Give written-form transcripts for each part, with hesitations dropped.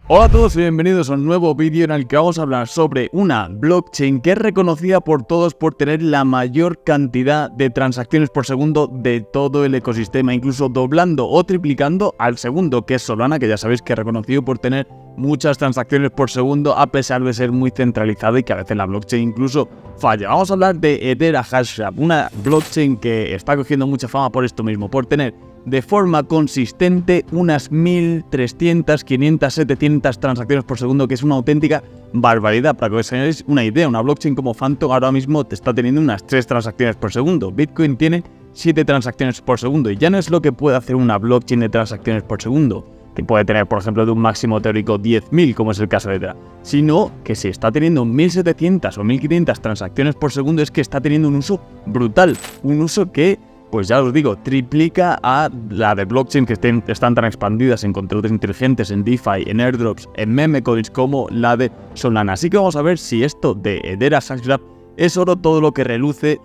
Hola a todos y bienvenidos a un nuevo vídeo en el que vamos a hablar sobre una blockchain que es reconocida por todos por tener la mayor cantidad de transacciones por segundo de todo el ecosistema, incluso doblando o triplicando al segundo, que es Solana, que ya sabéis que es reconocido por tener muchas transacciones por segundo a pesar de ser muy centralizado y que a veces la blockchain incluso falla. Vamos a hablar de Hedera Hashgraph, una blockchain que está cogiendo mucha fama por esto mismo, por tener de forma consistente unas 1300, 500, 700 transacciones por segundo, que es una auténtica barbaridad. Para que os hagáis una idea, una blockchain como Phantom ahora mismo te está teniendo unas 3 transacciones por segundo. Bitcoin tiene 7 transacciones por segundo y ya no es lo que puede hacer una blockchain de transacciones por segundo, que puede tener, por ejemplo, de un máximo teórico 10.000, como es el caso de Hedera, sino que si está teniendo 1.700 o 1.500 transacciones por segundo es que está teniendo un uso brutal, un uso que, pues ya os digo, triplica a la de blockchain que están tan expandidas en contratos inteligentes, en DeFi, en airdrops, en meme coins como la de Solana. Así que vamos a ver si esto de Hedera Hashgraph es oro todo lo que reluce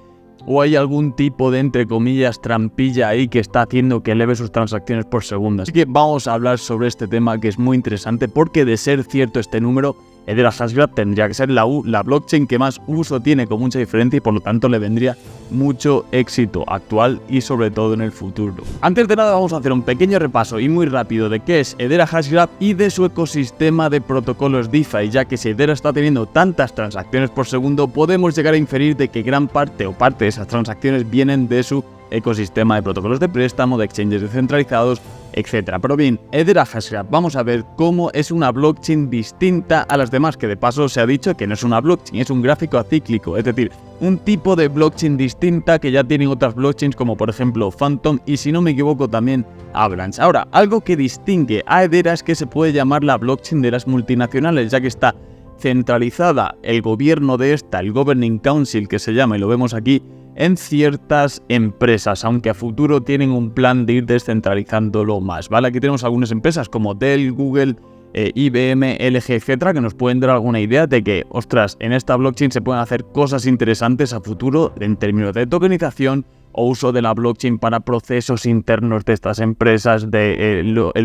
o hay algún tipo de, entre comillas, trampilla ahí que está haciendo que eleve sus transacciones por segundo. Así que vamos a hablar sobre este tema que es muy interesante porque de ser cierto este número, Hedera Hashgraph tendría que ser la blockchain que más uso tiene con mucha diferencia y por lo tanto le vendría mucho éxito actual y sobre todo en el futuro. Antes de nada vamos a hacer un pequeño repaso y muy rápido de qué es Hedera Hashgraph y de su ecosistema de protocolos DeFi, ya que si Hedera está teniendo tantas transacciones por segundo podemos llegar a inferir de que gran parte o parte de esas transacciones vienen de su ecosistema de protocolos de préstamo, de exchanges descentralizados, etc. Pero bien, Hedera Hashgraph, vamos a ver cómo es una blockchain distinta a las demás, que de paso se ha dicho que no es una blockchain, es un gráfico acíclico, es decir, un tipo de blockchain distinta que ya tienen otras blockchains como por ejemplo Phantom y si no me equivoco también Avalanche. Ahora, algo que distingue a Hedera es que se puede llamar la blockchain de las multinacionales, ya que está centralizada el gobierno de esta, el Governing Council que se llama y lo vemos aquí, en ciertas empresas, aunque a futuro tienen un plan de ir descentralizándolo más, ¿vale? Aquí tenemos algunas empresas como Dell, Google, IBM, LG, etcétera, que nos pueden dar alguna idea de que, ostras, en esta blockchain se pueden hacer cosas interesantes a futuro en términos de tokenización o uso de la blockchain para procesos internos de estas empresas, de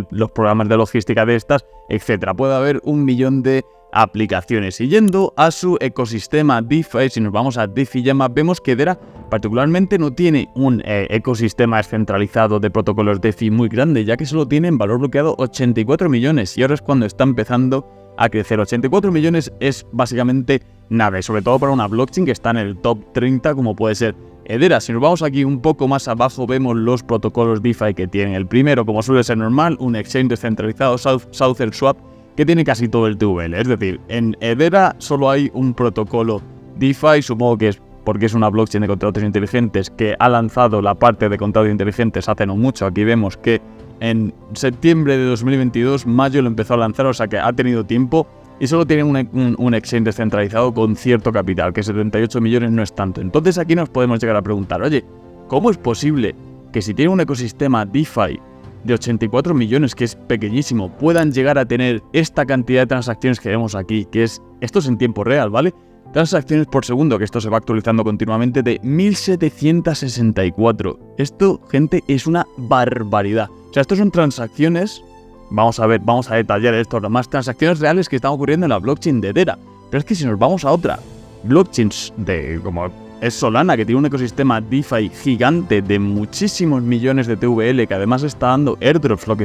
los programas de logística de estas, etcétera. Puede haber un millón de aplicaciones. Y yendo a su ecosistema DeFi, si nos vamos a DeFi-Llama, vemos que Hedera particularmente no tiene un ecosistema descentralizado de protocolos DeFi muy grande, ya que solo tiene en valor bloqueado 84 millones y ahora es cuando está empezando a crecer. 84 millones es básicamente nada, y sobre todo para una blockchain que está en el top 30 como puede ser Hedera. Si nos vamos aquí un poco más abajo vemos los protocolos DeFi que tienen. El primero, como suele ser normal, un exchange descentralizado, Southern Swap, que tiene casi todo el TVL, es decir, en Hedera solo hay un protocolo DeFi, supongo que es porque es una blockchain de contratos inteligentes que ha lanzado la parte de contratos inteligentes hace no mucho. Aquí vemos que en septiembre de 2022, mayo lo empezó a lanzar, o sea que ha tenido tiempo y solo tiene un exchange descentralizado con cierto capital, que 78 millones no es tanto. Entonces aquí nos podemos llegar a preguntar, oye, ¿cómo es posible que si tiene un ecosistema DeFi de 84 millones, que es pequeñísimo, puedan llegar a tener esta cantidad de transacciones que vemos aquí, que es, esto es en tiempo real, ¿vale? Transacciones por segundo, que esto se va actualizando continuamente, de 1764. Esto, gente, es una barbaridad. O sea, esto son transacciones, vamos a detallar esto, más transacciones reales que están ocurriendo en la blockchain de Hedera. Pero es que si nos vamos a otra blockchain de como es Solana, que tiene un ecosistema DeFi gigante de muchísimos millones de TVL, que además está dando airdrops, lo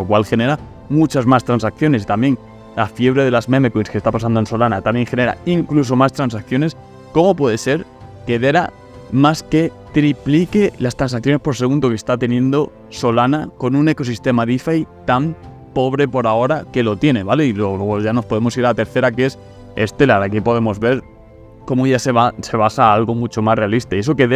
cual genera muchas más transacciones. Y también la fiebre de las meme coins que está pasando en Solana también genera incluso más transacciones. ¿Cómo puede ser que Hedera más que triplique las transacciones por segundo que está teniendo Solana con un ecosistema DeFi tan pobre por ahora que lo tiene, ¿vale? Y luego ya nos podemos ir a la tercera, que es Stellar. Aquí podemos ver cómo ya se basa a algo mucho más realista. Y eso que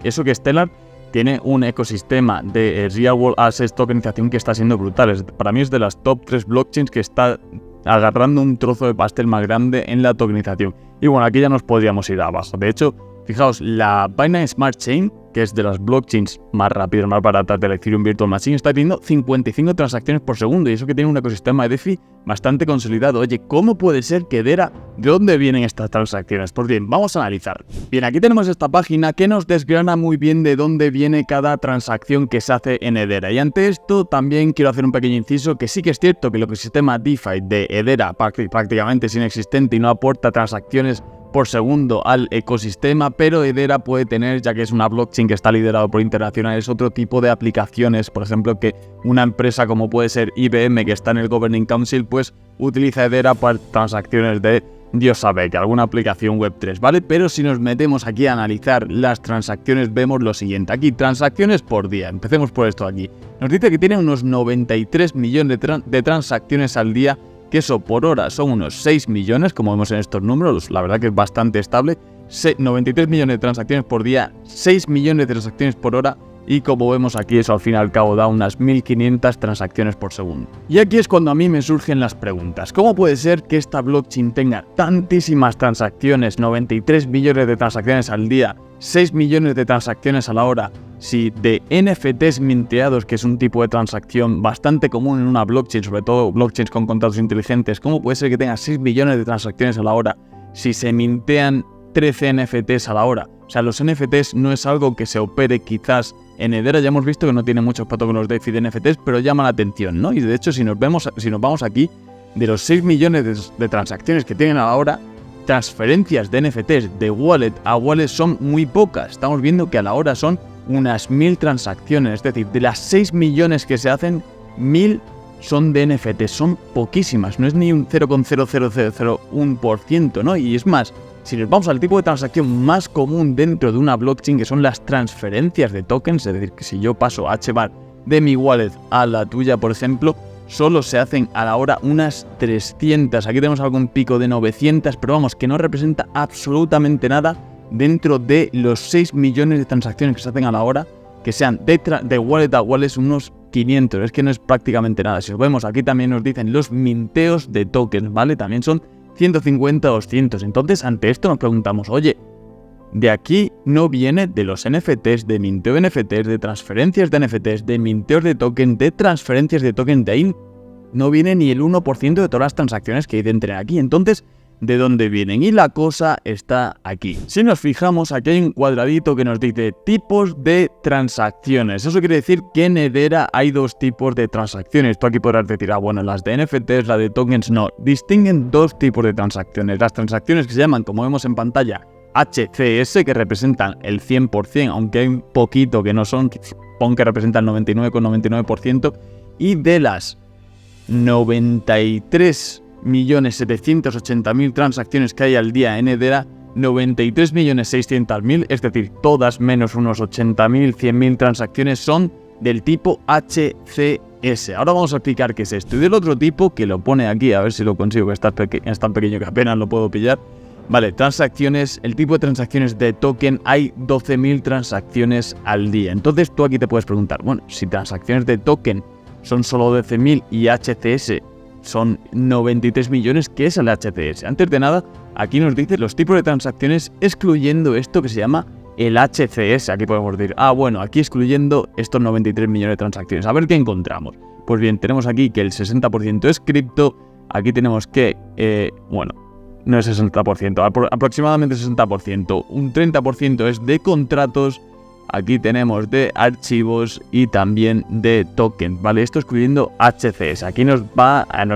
eso que Stellar tiene un ecosistema de Real World Assets tokenización que está siendo brutal. Para mí es de las top 3 blockchains que está agarrando un trozo de pastel más grande en la tokenización. Y bueno, aquí ya nos podríamos ir abajo. De hecho, fijaos, la Binance Smart Chain que es de las blockchains más rápidas, más baratas del Ethereum Virtual Machine, está teniendo 55 transacciones por segundo, y eso que tiene un ecosistema de DeFi bastante consolidado. Oye, ¿cómo puede ser que Hedera? ¿De dónde vienen estas transacciones? Pues bien, vamos a analizar. Bien, aquí tenemos esta página que nos desgrana muy bien de dónde viene cada transacción que se hace en Hedera. Y ante esto también quiero hacer un pequeño inciso, que sí que es cierto que el ecosistema DeFi de Hedera prácticamente es inexistente y no aporta transacciones por segundo al ecosistema, pero Hedera puede tener, ya que es una blockchain que está liderado por internacionales, otro tipo de aplicaciones. Por ejemplo, que una empresa como puede ser IBM, que está en el Governing Council, pues utiliza Hedera para transacciones de Dios sabe que alguna aplicación Web3, ¿vale? Pero si nos metemos aquí a analizar las transacciones, vemos lo siguiente. Aquí, transacciones por día. Empecemos por esto aquí. Nos dice que tiene unos 93 millones de transacciones al día, que eso por hora son unos 6 millones, como vemos en estos números, la verdad que es bastante estable. 93 millones de transacciones por día, 6 millones de transacciones por hora, y como vemos aquí, eso al fin y al cabo da unas 1500 transacciones por segundo. Y aquí es cuando a mí me surgen las preguntas. ¿Cómo puede ser que esta blockchain tenga tantísimas transacciones, 93 millones de transacciones al día, 6 millones de transacciones a la hora, si de NFTs minteados, que es un tipo de transacción bastante común en una blockchain, sobre todo blockchains con contratos inteligentes, cómo puede ser que tenga 6 millones de transacciones a la hora si se mintean 13 NFTs a la hora? O sea, los NFTs no es algo que se opere quizás en Hedera. Ya hemos visto que no tiene muchos protocolos DeFi de NFTs, pero llama la atención, ¿no? Y de hecho, si nos vamos aquí, de los 6 millones de transacciones que tienen a la hora, transferencias de NFTs de wallet a wallet son muy pocas. Estamos viendo que a la hora son unas 1000 transacciones, es decir, de las 6 millones que se hacen, 1000 son de NFTs, son poquísimas, no es ni un 0,00001%, ¿no? Y es más, si nos vamos al tipo de transacción más común dentro de una blockchain, que son las transferencias de tokens, es decir, que si yo paso HBAR de mi wallet a la tuya, por ejemplo, solo se hacen a la hora unas 300. Aquí tenemos algún pico de 900, pero vamos, que no representa absolutamente nada dentro de los 6 millones de transacciones que se hacen a la hora, que sean de wallet a wallet unos 500. Es que no es prácticamente nada. Si os vemos aquí también nos dicen los minteos de tokens, ¿vale? También son 150 o 200. Entonces, ante esto nos preguntamos, oye, de aquí no viene de los NFTs, de minteo de NFTs, de transferencias de NFTs, de minteos de token, de transferencias de token, de ahí no viene ni el 1% de todas las transacciones que hay dentro de aquí. Entonces, ¿de dónde vienen? Y la cosa está aquí. Si nos fijamos, aquí hay un cuadradito que nos dice tipos de transacciones. Eso quiere decir que en Hedera hay dos tipos de transacciones. Tú aquí podrás decir, bueno, las de NFTs, las de tokens, no. Distinguen dos tipos de transacciones. Las transacciones que se llaman, como vemos en pantalla, HCS, que representan el 100%, aunque hay un poquito que no son, pon que representan el 99,99%, y de las 93.780.000 transacciones que hay al día en Hedera, 93.600.000, es decir, todas menos unos 80.000, 100.000 transacciones son del tipo HCS. Ahora vamos a explicar qué es esto. Y del otro tipo, que lo pone aquí, a ver si lo consigo, que es tan pequeño que apenas lo puedo pillar. Vale, transacciones, el tipo de transacciones de token, hay 12.000 transacciones al día. Entonces tú aquí te puedes preguntar, bueno, si transacciones de token son solo 12.000 y HCS son 93 millones, ¿qué es el HCS? Antes de nada, aquí nos dice los tipos de transacciones excluyendo esto que se llama el HCS. Aquí podemos decir, bueno, aquí excluyendo estos 93 millones de transacciones. A ver qué encontramos. Pues bien, tenemos aquí que el 60% es cripto. Aquí tenemos que, no es 60%, aproximadamente 60%. Un 30% es de contratos. Aquí tenemos de archivos y también de tokens, ¿vale? Esto excluyendo HCS. Aquí nos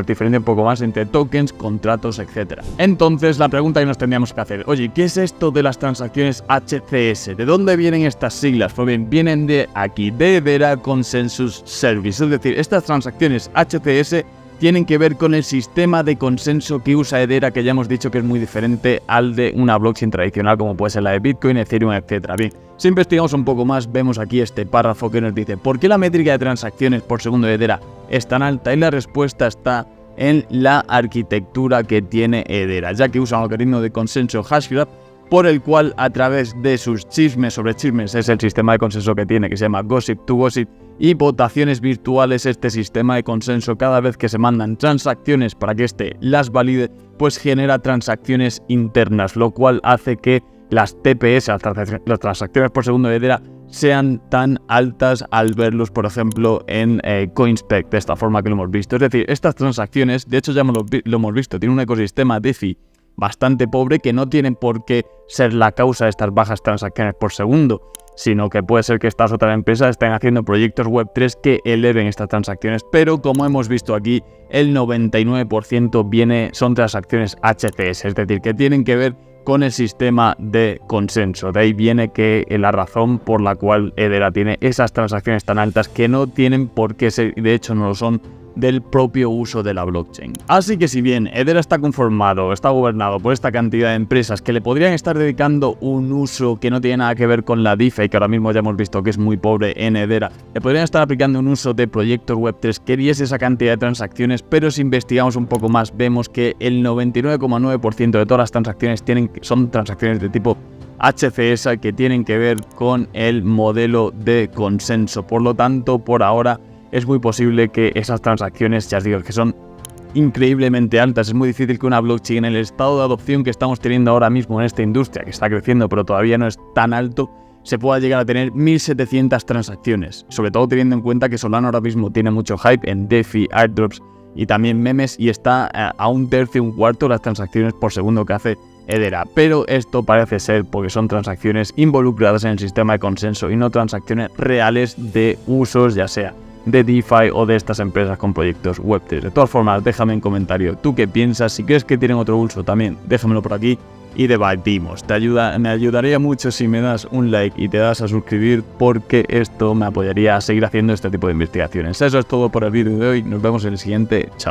diferencia un poco más entre tokens, contratos, etc. Entonces, la pregunta que nos tendríamos que hacer, oye, ¿qué es esto de las transacciones HCS? ¿De dónde vienen estas siglas? Pues bien, vienen de aquí, de Hedera Consensus Service. Es decir, estas transacciones HCS tienen que ver con el sistema de consenso que usa Hedera, que ya hemos dicho que es muy diferente al de una blockchain tradicional como puede ser la de Bitcoin, Ethereum, etc. Bien, si investigamos un poco más, vemos aquí este párrafo que nos dice ¿por qué la métrica de transacciones por segundo de Hedera es tan alta? Y la respuesta está en la arquitectura que tiene Hedera, ya que usa un algoritmo de consenso Hashgraph, por el cual a través de sus chismes sobre chismes, es el sistema de consenso que tiene, que se llama Gossip to Gossip, y votaciones virtuales, este sistema de consenso, cada vez que se mandan transacciones para que éste las valide, pues genera transacciones internas, lo cual hace que las TPS, las transacciones por segundo de Hedera, sean tan altas al verlos, por ejemplo, en CoinSpec, de esta forma que lo hemos visto. Es decir, estas transacciones, de hecho ya lo hemos visto, tienen un ecosistema DeFi bastante pobre que no tienen por qué ser la causa de estas bajas transacciones por segundo, sino que puede ser que estas otras empresas estén haciendo proyectos Web3 que eleven estas transacciones, pero como hemos visto aquí, el 99% son transacciones HCS, es decir, que tienen que ver con el sistema de consenso. De ahí viene que la razón por la cual Hedera tiene esas transacciones tan altas que no tienen por qué ser, de hecho no lo son, del propio uso de la blockchain. Así que si bien Hedera está gobernado por esta cantidad de empresas que le podrían estar dedicando un uso que no tiene nada que ver con la DeFi, que ahora mismo ya hemos visto que es muy pobre en Hedera, le podrían estar aplicando un uso de proyectos Web3 que diese esa cantidad de transacciones, pero si investigamos un poco más vemos que el 99,9% de todas las transacciones son transacciones de tipo HCS que tienen que ver con el modelo de consenso. Por lo tanto, por ahora es muy posible que esas transacciones, ya os digo, que son increíblemente altas. Es muy difícil que una blockchain, en el estado de adopción que estamos teniendo ahora mismo en esta industria, que está creciendo pero todavía no es tan alto, se pueda llegar a tener 1700 transacciones. Sobre todo teniendo en cuenta que Solana ahora mismo tiene mucho hype en DeFi, airdrops y también memes, y está a un tercio, un cuarto de las transacciones por segundo que hace Hedera. Pero esto parece ser porque son transacciones involucradas en el sistema de consenso y no transacciones reales de usos, ya sea de DeFi o de estas empresas con proyectos Web3. De todas formas, déjame en comentario tú qué piensas, si crees que tienen otro uso también, déjamelo por aquí y debatimos. Me ayudaría mucho si me das un like y te das a suscribir, porque esto me apoyaría a seguir haciendo este tipo de investigaciones. Eso es todo por el vídeo de hoy, nos vemos en el siguiente, chao.